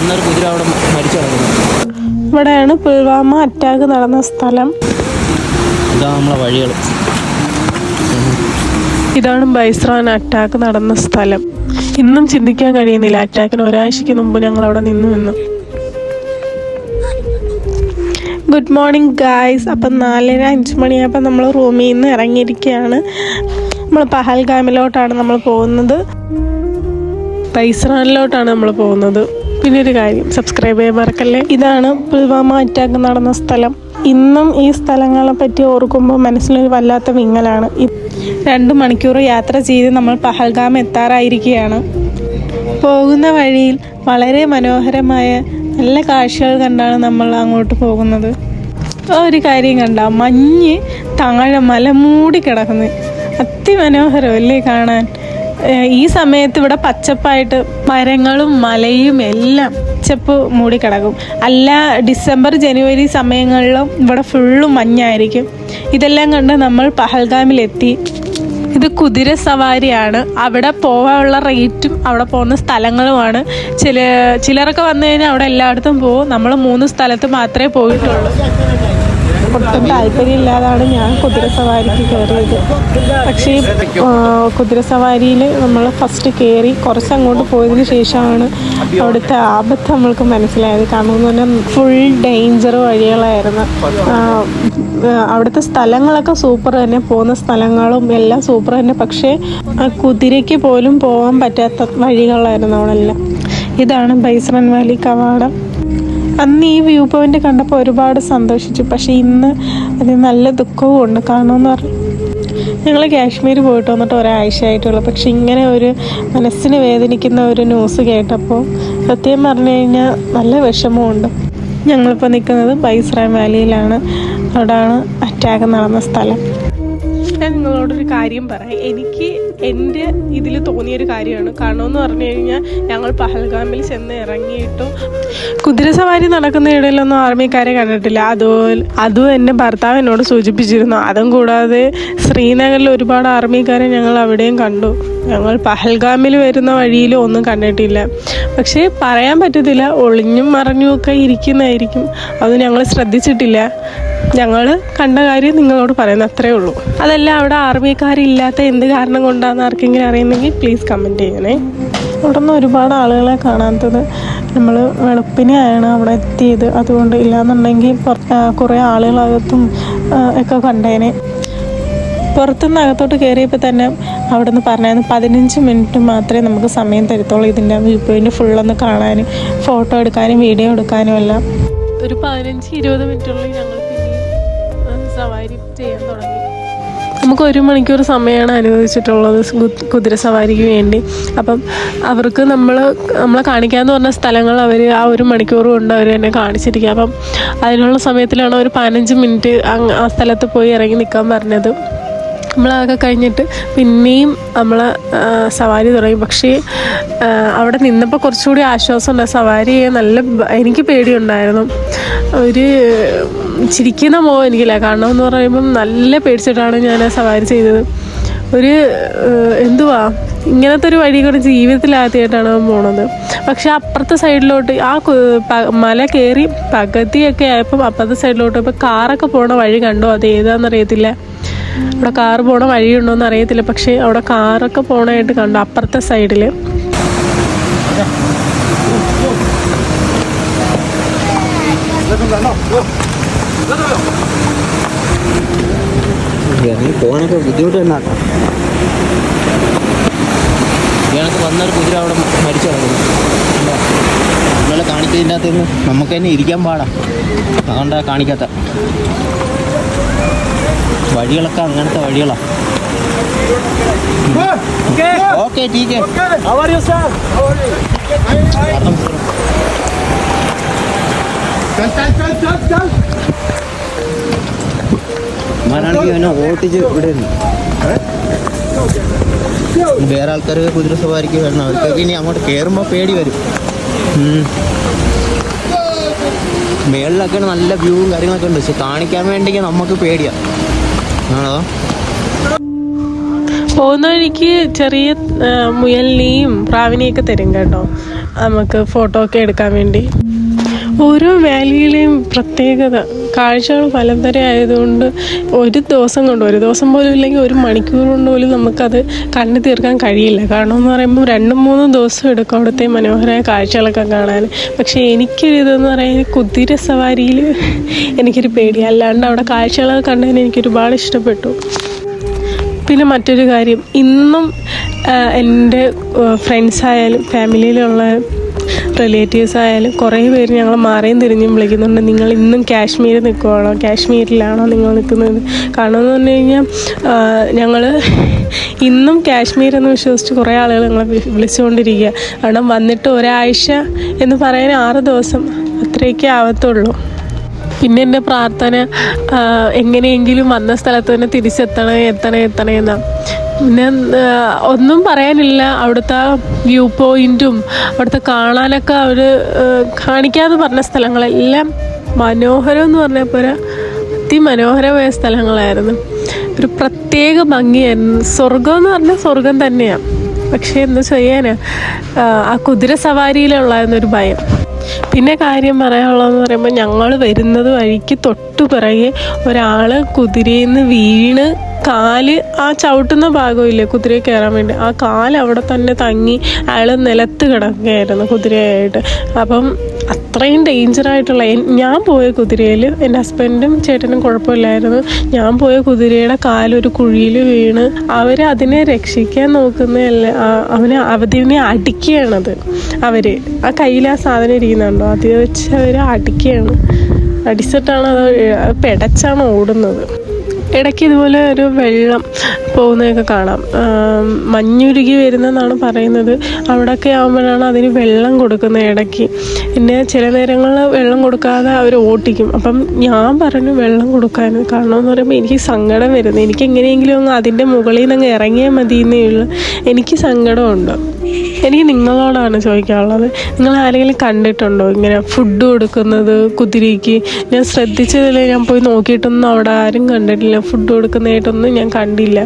വന്നൊരു കുതിര അവിടെ മരിച്ചു കിടക്കുന്നു. ഇവിടെയാണ് പുൽവാമ അറ്റാക്ക് നടന്ന സ്ഥലം. ഇതാ നമ്മളെ വഴികൾ. ഇതാണ് ബൈസ്രാൻ അറ്റാക്ക് നടന്ന സ്ഥലം. ഇന്നും ചിന്തിക്കാൻ കഴിയുന്നില്ല, അറ്റാക്കിന് ഒരാഴ്ചയ്ക്ക് മുമ്പ് ഞങ്ങൾ അവിടെ നിന്നു. Good morning guys. അപ്പം 4:05 മണിയായപ്പോൾ നമ്മൾ റൂമിൽ നിന്ന് ഇറങ്ങിയിരിക്കുകയാണ്. നമ്മൾ പഹൽഗാമിലോട്ടാണ് നമ്മൾ പോകുന്നത്, ബൈസ്രാനിലോട്ടാണ് നമ്മൾ പോകുന്നത്. പിന്നെ ഒരു കാര്യം, സബ്സ്ക്രൈബ് ചെയ്യാൻ മറക്കല്ലേ. ഇതാണ് പുൽവാമ അറ്റാക്ക് നടന്ന സ്ഥലം. ഇന്നും ഈ സ്ഥലങ്ങളെ പറ്റി ഓർക്കുമ്പോൾ മനസ്സിലൊരു വല്ലാത്ത വിങ്ങലാണ്. 2 മണിക്കൂർ യാത്ര ചെയ്ത് നമ്മൾ പഹൽഗാം എത്താറായിരിക്കുകയാണ്. പോകുന്ന വഴിയിൽ വളരെ മനോഹരമായ നല്ല കാഴ്ചകൾ കണ്ടാണ് നമ്മൾ അങ്ങോട്ട് പോകുന്നത്. ഒരു കാര്യം കണ്ട, മഞ്ഞ് താഴെ മല മൂടി കിടക്കുന്നത് അതിമനോഹരമല്ലേ കാണാൻ. ഈ സമയത്ത് ഇവിടെ പച്ചപ്പായിട്ട് മരങ്ങളും മലയും എല്ലാം പച്ചപ്പ് മൂടിക്കിടക്കും. അല്ല, ഡിസംബർ ജനുവരി സമയങ്ങളിലും ഇവിടെ ഫുള്ളും മഞ്ഞായിരിക്കും. ഇതെല്ലാം കണ്ട് നമ്മൾ പഹൽഗാമിലെത്തി. ഇത് കുതിര സവാരിയാണ്. അവിടെ പോകാനുള്ള റേറ്റും അവിടെ പോകുന്ന സ്ഥലങ്ങളുമാണ്. ചിലരൊക്കെ വന്നു കഴിഞ്ഞാൽ അവിടെ എല്ലായിടത്തും പോകും. നമ്മൾ 3 സ്ഥലത്ത് മാത്രമേ പോയിട്ടുള്ളൂ. ഒട്ടും താല്പര്യമില്ലാതാണ് ഞാൻ കുതിര സവാരിക്ക് കയറിയത്. പക്ഷേ കുതിര സവാരിയിൽ നമ്മൾ ഫസ്റ്റ് കയറി കുറച്ചങ്ങോട്ട് പോയതിന് ശേഷമാണ് അവിടുത്തെ ആപത്ത് നമ്മൾക്ക് മനസ്സിലായത്. കാരണം എന്ന് പറഞ്ഞാൽ ഫുൾ ഡേഞ്ചർ വഴികളായിരുന്നു. അവിടുത്തെ സ്ഥലങ്ങളൊക്കെ സൂപ്പർ തന്നെ, പോകുന്ന സ്ഥലങ്ങളും എല്ലാം സൂപ്പർ തന്നെ. പക്ഷേ കുതിരയ്ക്ക് പോലും പോകാൻ പറ്റാത്ത വഴികളായിരുന്നു അവിടെ എല്ലാം. ഇതാണ് ബൈസ്രാൻ വാലി കവാടം. അന്ന് ഈ വ്യൂ പോയിന്റ് കണ്ടപ്പോൾ ഒരുപാട് സന്തോഷിച്ചു. പക്ഷേ ഇന്ന് അത് നല്ല ദുഃഖവും ഉണ്ട്. കാരണമെന്ന് പറഞ്ഞാൽ ഞങ്ങൾ കാശ്മീർ പോയിട്ട് വന്നിട്ട് ഒരാഴ്ച ആയിട്ടുള്ളൂ. പക്ഷെ ഇങ്ങനെ ഒരു മനസ്സിന് വേദനിക്കുന്ന ഒരു ന്യൂസ് കേട്ടപ്പോൾ സത്യം പറഞ്ഞു കഴിഞ്ഞാൽ നല്ല വിഷമമുണ്ട്. ഞങ്ങളിപ്പോൾ നിൽക്കുന്നത് ബൈസ്രാൻ വാലിയിലാണ്. അവിടെയാണ് അറ്റാക്ക് നടന്ന സ്ഥലം. ഞാൻ നിങ്ങളോടൊരു കാര്യം പറയാം. എനിക്ക് എൻ്റെ ഇതിൽ തോന്നിയൊരു കാര്യമാണ്. കാരണം എന്ന് പറഞ്ഞു കഴിഞ്ഞാൽ ഞങ്ങൾ പഹൽഗാമിൽ ചെന്ന് ഇറങ്ങിയിട്ടു കുതിരസവാരി നടക്കുന്ന ഇടയിലൊന്നും ആർമിക്കാരെ കണ്ടിട്ടില്ല. അതും എൻ്റെ ഭർത്താവ് എന്നോട് സൂചിപ്പിച്ചിരുന്നു. അതും കൂടാതെ ശ്രീനഗറിൽ ഒരുപാട് ആർമിക്കാരെ ഞങ്ങൾ അവിടെയും കണ്ടു. ഞങ്ങൾ പഹൽഗാമിൽ വരുന്ന വഴിയിലും ഒന്നും കണ്ടിട്ടില്ല. പക്ഷേ പറയാൻ പറ്റത്തില്ല, ഒളിഞ്ഞും മറഞ്ഞും ഒക്കെ ഇരിക്കുന്നതായിരിക്കും. അത് ഞങ്ങൾ ശ്രദ്ധിച്ചിട്ടില്ല. ഞങ്ങൾ കണ്ട കാര്യം നിങ്ങളോട് പറയുന്നത് അത്രേ ഉള്ളൂ. അതല്ല, അവിടെ ആർമിക്കാരില്ലാത്ത എന്ത് കാരണം കൊണ്ടാണെന്ന് ആർക്കെങ്കിലും അറിയുന്നെങ്കിൽ പ്ലീസ് കമൻറ്റ് ചെയ്യണേ. അവിടെ നിന്ന് ഒരുപാട് ആളുകളെ കാണാത്തത്. നമ്മൾ വെളുപ്പിനെയാണ് അവിടെ എത്തിയത്. അതുകൊണ്ട് ഇല്ലാന്നുണ്ടെങ്കിൽ കുറേ ആളുകളകത്തും ഒക്കെ കണ്ടേനെ. പുറത്തുനിന്ന് അകത്തോട്ട് കയറിയപ്പോൾ തന്നെ അവിടെ നിന്ന് പറഞ്ഞായിരുന്നു 15 മിനിറ്റ് മാത്രമേ നമുക്ക് സമയം തരത്തുള്ളൂ ഇതിൻ്റെ വ്യൂ പോയിൻ്റ് ഫുള്ളൊന്ന് കാണാനും ഫോട്ടോ എടുക്കാനും വീഡിയോ എടുക്കാനും എല്ലാം. ഒരു 15-20 മിനിറ്റുള്ളിൽ ഞങ്ങൾ പിന്നെയും സവാരി ചെയ്യാൻ തുടങ്ങി. നമുക്ക് 1 മണിക്കൂർ സമയമാണ് അനുവദിച്ചിട്ടുള്ളത് കുതിര സവാരിക്ക് വേണ്ടി. അപ്പം അവർക്ക് നമ്മളെ കാണിക്കാമെന്ന് പറഞ്ഞ സ്ഥലങ്ങൾ അവർ ആ 1 മണിക്കൂർ കൊണ്ട് അവർ എന്നെ കാണിച്ചിരിക്കുക. അപ്പം അതിനുള്ള സമയത്തിലാണ് ഒരു 15 മിനിറ്റ് ആ സ്ഥലത്ത് പോയി ഇറങ്ങി നിൽക്കാൻ പറഞ്ഞത്. നമ്മളതൊക്കെ കഴിഞ്ഞിട്ട് പിന്നെയും നമ്മൾ സവാരി തുടങ്ങി. പക്ഷേ അവിടെ നിന്നപ്പോൾ കുറച്ചുകൂടി ആശ്വാസമുണ്ട്. സവാരി എനിക്ക് പേടിയുണ്ടായിരുന്നു. ഒരു ചിരിക്കുന്ന മോഹം എനിക്കില്ല. കാരണം എന്ന് പറയുമ്പം നല്ല പേടിച്ചിട്ടാണ് ഞാൻ സവാരി ചെയ്തത്. ഇങ്ങനത്തെ ഒരു വഴി കൂടെ ജീവിതത്തിൽ ആദ്യമായിട്ടാണ് പോണത്. പക്ഷെ അപ്പുറത്തെ സൈഡിലോട്ട് ആ മല കയറി പകുതിയൊക്കെ ആയപ്പം അപ്പുറത്തെ സൈഡിലോട്ട് ഇപ്പോൾ കാറൊക്കെ പോണ വഴി കണ്ടോ, അത് ഏതാണെന്നറിയത്തില്ല. അവിടെ കാറ് പോണ വഴിയുണ്ടോയെന്ന് അറിയത്തില്ല. പക്ഷേ അവിടെ കാറൊക്കെ പോണായിട്ട് കണ്ടു അപ്പുറത്തെ സൈഡിൽ. പോകാനൊക്കെ ബുദ്ധിമുട്ട് തന്നെ. ഇയാൾക്ക് വന്നൊരു കുതിര അവിടെ മരിച്ചു കിടക്കുന്നു. നമ്മളെ കാണിച്ചതിൻ്റെ അകത്ത് നമുക്ക് തന്നെ ഇരിക്കാൻ പാടാം. അതുകൊണ്ടാണ് കാണിക്കാത്ത. വഴികളൊക്കെ അങ്ങനത്തെ വഴികളാണ്. ഓക്കെ ടീക്ക്. അമ്മാനാണെങ്കിൽ അവനെ ഓട്ടിച്ച് വിടുന്നു. വേറെ ആൾക്കാർക്ക് കുതിര സവാരിക്ക് വരണം. അവർക്കൊക്കെ ഇനി അങ്ങോട്ട് കയറുമ്പോൾ പേടി വരും. മേളിലൊക്കെ നല്ല വ്യൂവും കാര്യങ്ങളൊക്കെ ഉണ്ട്. പക്ഷെ കാണിക്കാൻ വേണ്ടി നമുക്ക് പേടിയാണ്. ആണോ? പോകുന്ന വഴിക്ക് ചെറിയ മുയലിനെയും പ്രാവിനെയൊക്കെ തരും കേട്ടോ. നമുക്ക് ഫോട്ടോ ഒക്കെ എടുക്കാൻ വേണ്ടി. ഓരോ വാലിയിലെയും പ്രത്യേകത കാഴ്ചകൾ പലതരം ആയതുകൊണ്ട് ഒരു ദിവസം പോലും ഇല്ലെങ്കിൽ 1 മണിക്കൂർ കൊണ്ട് പോലും നമുക്കത് കണ്ടു തീർക്കാൻ കഴിയില്ല. കാരണം എന്ന് പറയുമ്പോൾ 2-3 ദിവസം എടുക്കും അവിടുത്തെ മനോഹരമായ കാഴ്ചകളൊക്കെ കാണാൻ. പക്ഷേ എനിക്കൊരിതെന്ന് പറയുന്നത് കുതിര സവാരിയിൽ എനിക്കൊരു പേടി, അല്ലാണ്ട് അവിടെ കാഴ്ചകളൊക്കെ കണ്ടതിന് എനിക്കൊരുപാട് ഇഷ്ടപ്പെട്ടു. പിന്നെ മറ്റൊരു കാര്യം, ഇന്നും എൻ്റെ ഫ്രണ്ട്സായാലും ഫാമിലിയിലുള്ള റിലേറ്റീവ്സ് ആയാലും കുറേ പേര് ഞങ്ങൾ മാറിയും തിരിഞ്ഞും വിളിക്കുന്നുണ്ട്, നിങ്ങൾ ഇന്നും കാശ്മീരിൽ നിൽക്കുവാണോ, കാശ്മീരിലാണോ നിങ്ങൾ നിൽക്കുന്നത്? കാരണം എന്ന് പറഞ്ഞു കഴിഞ്ഞാൽ ഞങ്ങൾ ഇന്നും കാശ്മീർ എന്ന് വിശ്വസിച്ച് കുറേ ആളുകൾ ഞങ്ങളെ വിളിച്ചുകൊണ്ടിരിക്കുക. കാരണം വന്നിട്ട് ഒരാഴ്ച എന്ന് പറയാൻ 6 ദിവസം അത്രയൊക്കെ ആവത്തുള്ളൂ. പിന്നെ എൻ്റെ പ്രാർത്ഥന എങ്ങനെയെങ്കിലും വന്ന സ്ഥലത്ത് തന്നെ തിരിച്ചെത്തണേ എന്നാണ്. പിന്നെ ഒന്നും പറയാനില്ല, അവിടുത്തെ വ്യൂ പോയിൻറ്റും അവിടുത്തെ കാണാനൊക്കെ അവർ കാണിക്കാതെ പറഞ്ഞ സ്ഥലങ്ങളെല്ലാം മനോഹരം എന്ന് പറഞ്ഞപ്പോൾ അതിമനോഹരമായ സ്ഥലങ്ങളായിരുന്നു. ഒരു പ്രത്യേക ഭംഗിയായിരുന്നു. സ്വർഗം എന്ന് പറഞ്ഞാൽ സ്വർഗം തന്നെയാണ്. പക്ഷേ എന്താ ചെയ്യാനാ, ആ കുതിര സവാരിയിലുള്ളായിരുന്നൊരു ഭയം. പിന്നെ കാര്യം പറയാനുള്ളതെന്ന് പറയുമ്പോൾ ഞങ്ങൾ വരുന്നത് വഴിക്ക് തൊട്ടു പിറകെ ഒരാൾ കുതിരയിൽ നിന്ന് വീണ് കാല് ആ ചവിട്ടുന്ന ഭാഗമില്ലേ കുതിരയിൽ കയറാൻ വേണ്ടി, ആ കാല് അവിടെ തന്നെ തങ്ങി അയാൾ നിലത്ത് കിടക്കുകയായിരുന്നു കുതിരയായിട്ട്. അപ്പം അത്രയും ഡേഞ്ചറായിട്ടുള്ള ഞാൻ പോയ കുതിരയിൽ എൻ്റെ ഹസ്ബൻഡും ചേട്ടനും കുഴപ്പമില്ലായിരുന്നു. ഞാൻ പോയ കുതിരയുടെ കാലൊരു കുഴിയിൽ വീണ് അവർ അതിനെ രക്ഷിക്കാൻ നോക്കുന്നതല്ല, അതിനെ അടിക്കുകയാണത്. അവർ ആ കയ്യിൽ ആ സാധനം ഇരിക്കുന്നുണ്ടോ, അത് വെച്ച് അവർ അടിക്കുകയാണ്. അടിച്ചിട്ടാണ് അത് പെടച്ചാണ് ഓടുന്നത്. ഇടയ്ക്ക് ഇതുപോലെ ഒരു വെള്ളം പോകുന്നതൊക്കെ കാണാം. മഞ്ഞുരുകി വരുന്നതെന്നാണ് പറയുന്നത്. അവിടെയൊക്കെ ആകുമ്പോഴാണ് അതിന് വെള്ളം കൊടുക്കുന്നത് ഇടയ്ക്ക്. പിന്നെ ചില നേരങ്ങളിൽ വെള്ളം കൊടുക്കാതെ അവർ ഓട്ടിക്കും. അപ്പം ഞാൻ പറഞ്ഞു വെള്ളം കൊടുക്കാൻ. കാരണം എന്ന് പറയുമ്പോൾ എനിക്ക് സങ്കടം വരുന്നത്, എനിക്ക് എങ്ങനെയെങ്കിലും അങ്ങ് അതിൻ്റെ മുകളിൽ നിന്ന് അങ്ങ് ഇറങ്ങിയാൽ മതി എന്നേ ഉള്ളൂ. എനിക്ക് സങ്കടമുണ്ട്. എനിക്ക് നിങ്ങളോടാണ് ചോദിക്കാനുള്ളത്, നിങ്ങൾ ആരെങ്കിലും കണ്ടിട്ടുണ്ടോ ഇങ്ങനെ ഫുഡ് കൊടുക്കുന്നത് കുതിരയ്ക്ക്? ഞാൻ ശ്രദ്ധിച്ചതില്ല, ഞാൻ പോയി നോക്കിയിട്ടൊന്നും അവിടെ ആരും കണ്ടിട്ടില്ല. ഫുഡ് കൊടുക്കുന്നതായിട്ടൊന്നും ഞാൻ കണ്ടില്ല.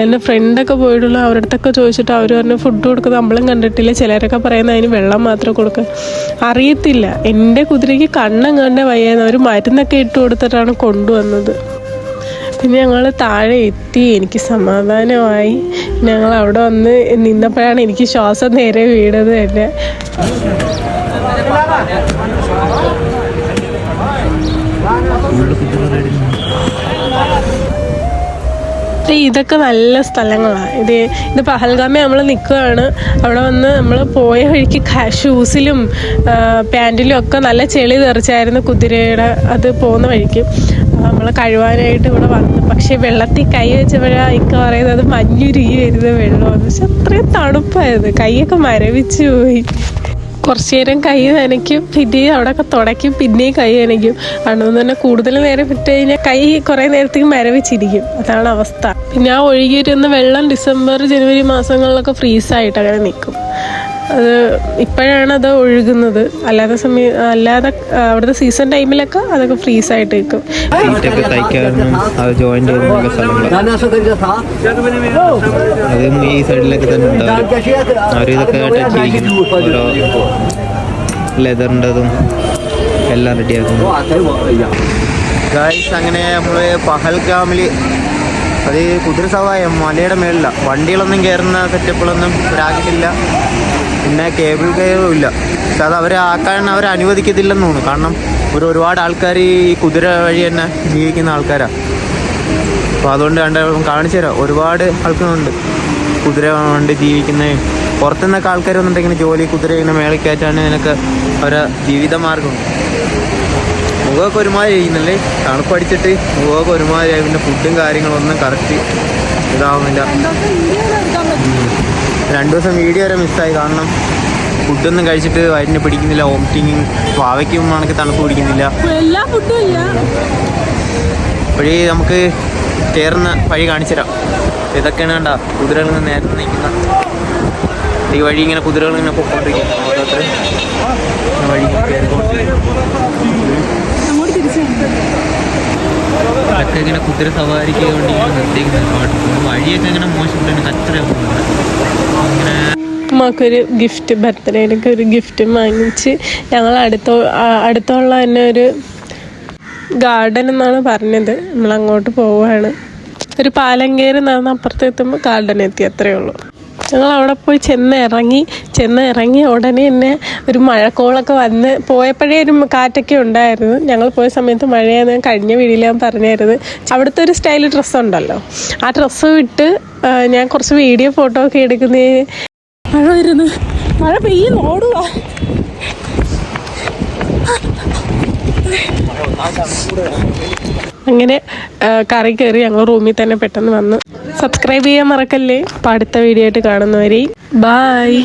എൻ്റെ ഫ്രണ്ടൊക്കെ പോയിട്ടുള്ള അവരുടെ അടുത്തൊക്കെ ചോദിച്ചിട്ട് അവർ പറഞ്ഞു ഫുഡ് കൊടുക്കുന്നത് നമ്മളും കണ്ടിട്ടില്ല. ചിലരൊക്കെ പറയുന്നത് അതിന് വെള്ളം മാത്രം കൊടുക്കുക. അറിയത്തില്ല. എൻ്റെ കുതിരയ്ക്ക് കണ്ണങ്ങാണ്ട് വയ്യാന്ന് അവർ മരുന്നൊക്കെ ഇട്ട് കൊടുത്തിട്ടാണ് കൊണ്ടുവന്നത്. പിന്നെ ഞങ്ങൾ താഴെ എത്തി, എനിക്ക് സമാധാനമായി. ഞങ്ങൾ അവിടെ വന്ന് നിന്നപ്പോഴാണ് എനിക്ക് ശ്വാസം നേരെ വീണത് തന്നെ. ഇതൊക്കെ നല്ല സ്ഥലങ്ങളാണ്. ഇത് പഹൽഗാമിൽ നമ്മൾ നിൽക്കുകയാണ്. അവിടെ വന്ന് നമ്മൾ പോയ വഴിക്ക് ഷൂസിലും പാൻറ്റിലും ഒക്കെ നല്ല ചെളി തെറിച്ചായിരുന്നു കുതിരയുടെ അത് പോകുന്ന വഴിക്ക്. നമ്മൾ കഴുകാനായിട്ട് ഇവിടെ വന്നു. പക്ഷേ വെള്ളത്തിൽ കൈ വെച്ചപ്പോഴാണ് എനിക്ക് പറയുന്നത് അത് മഞ്ഞുരുകി വരുന്ന വെള്ളമാണ്. പക്ഷെ അത്രയും തണുപ്പായത്, കൈയൊക്കെ മരവിച്ചു പോയി. കുറച്ച് നേരം കൈ നനയ്ക്കും, പിന്നെ അവിടെയൊക്കെ തുടയ്ക്കും, പിന്നെയും കൈ നനയ്ക്കും. അതുകൊണ്ട് തന്നെ കൂടുതൽ നേരം വിട്ട് കഴിഞ്ഞാൽ കൈ കുറേ നേരത്തേക്ക് മരവിച്ചിരിക്കും. അതാണ് അവസ്ഥ. പിന്നെ ആ ഒഴുകിയിരുന്ന വെള്ളം ഡിസംബർ ജനുവരി മാസങ്ങളിലൊക്കെ ഫ്രീസായിട്ട് അങ്ങനെ നിൽക്കും. അത് ഇപ്പോഴാണ് അത് ഒഴുകുന്നത്. അല്ലാതെ അവിടുത്തെ സീസൺ ടൈമിലൊക്കെ അതൊക്കെ ഫ്രീസായിട്ട് നിൽക്കും. അതും ഈ സൈഡിലൊക്കെ തന്നെ ഉണ്ടാവും. അവരിതൊക്കെ ഓരോ ലെതറിൻ്റെതും എല്ലാം റെഡിയാക്കുന്നു. ഗായ്സ്, അങ്ങനെ നമ്മൾ പഹൽഗാമിൽ അത് കുതിര സവാരി മലയുടെ മേളിലാണ്. വണ്ടികളൊന്നും കയറുന്ന സെറ്റപ്പുകളൊന്നും ഇവരാക്കിയിട്ടില്ല. പിന്നെ കേബിൾ കയറും ഇല്ല. പക്ഷെ അത് അവരാക്കാൻ അവർ അനുവദിക്കത്തില്ലെന്ന് തോന്നുന്നു. കാരണം ഒരുപാട് ആൾക്കാർ ഈ കുതിര വഴി തന്നെ ജീവിക്കുന്ന ആൾക്കാരാണ്. അപ്പോൾ അതുകൊണ്ട് കാണിച്ചു തരാം. ഒരുപാട് ആൾക്കാരുണ്ട് കുതിര കൊണ്ട് ജീവിക്കുന്നത്. പുറത്തുനിന്നൊക്കെ ആൾക്കാർ വന്നിട്ട് ഇങ്ങനെ ജോലി കുതിര ഇങ്ങനെ മേളിൽ കയറ്റാണ്. ഇതിനൊക്കെ അവരെ ജീവിതമാർഗം. മുഖമൊക്കെ ഒരുമാതിരി ചെയ്യുന്നല്ലേ, തണുപ്പടിച്ചിട്ട് മുഖമൊക്കെ ഒരുമാതിരി. പിന്നെ ഫുഡും കാര്യങ്ങളൊന്നും കറക്റ്റ് ഇതാവുന്നില്ല. 2 ദിവസം വീഡിയോ വരെ മിസ്സായി. കാരണം ഫുഡൊന്നും കഴിച്ചിട്ട് വയറ്റിന് പിടിക്കുന്നില്ല, വോമിറ്റിങ്. വാവയ്ക്കും ആണെങ്കിൽ തണുപ്പ് പിടിക്കുന്നില്ല. വഴി നമുക്ക് കയറുന്ന വഴി കാണിച്ചു തരാം. ഇതൊക്കെയാണ് കണ്ട കുതിരകൾ ഇങ്ങനെ നേരത്തെ നിൽക്കുന്ന ഈ വഴി. ഇങ്ങനെ കുതിരകൾ ഇങ്ങനെ പൊക്കോണ്ടിരിക്കും. ഓരോരുത്തർ വഴി അതൊക്കെ ഇങ്ങനെ കുതിര സവാരിക്ക് വേണ്ടി ഇങ്ങനെ നിർത്തിക്കുന്ന വഴിയൊക്കെ ഇങ്ങനെ മോശപ്പെട്ടാണ്. കച്ചറ ഇങ്ങനെ ഉമ്മക്കൊരു ഗിഫ്റ്റ്, ബർത്ത്ഡേയിലൊക്കെ ഒരു ഗിഫ്റ്റും വാങ്ങിച്ച് ഞങ്ങൾ അടുത്തുള്ള തന്നെ ഒരു ഗാർഡൻ എന്നാണ് പറഞ്ഞത്. നമ്മളങ്ങോട്ട് പോവുകയാണ്. ഒരു പാലം കയറി നടന്ന് അപ്പുറത്തെത്തുമ്പോൾ ഗാർഡൻ എത്തി, അത്രയേ ഉള്ളൂ. ഞങ്ങൾ അവിടെ പോയി ചെന്നിറങ്ങി ഉടനെ തന്നെ ഒരു മഴക്കോളൊക്കെ വന്ന് പോയപ്പോഴേ ഒരു കാറ്റൊക്കെ ഉണ്ടായിരുന്നു. ഞങ്ങൾ പോയ സമയത്ത് മഴയാന്ന് കഴിഞ്ഞ വീഡിയോയിൽ ഞാൻ പറഞ്ഞായിരുന്നു. അവിടുത്തെ ഒരു സ്റ്റൈൽ ഡ്രസ്സ് ഉണ്ടല്ലോ, ആ ഡ്രസ്സ് വിട്ട് ഞാൻ കുറച്ച് വീഡിയോ ഫോട്ടോ ഒക്കെ എടുക്കുന്നതിന് മഴ വരുന്നു, മഴ പെയ്യുന്നു, ഓടുക. അങ്ങനെ കറി കയറി ഞങ്ങൾ റൂമിൽ തന്നെ പെട്ടെന്ന് വന്ന്. സബ്സ്ക്രൈബ് ചെയ്യാൻ മറക്കല്ലേ. അപ്പോൾ അടുത്ത വീഡിയോ ആയിട്ട് കാണുന്നവരെയും ബായ്.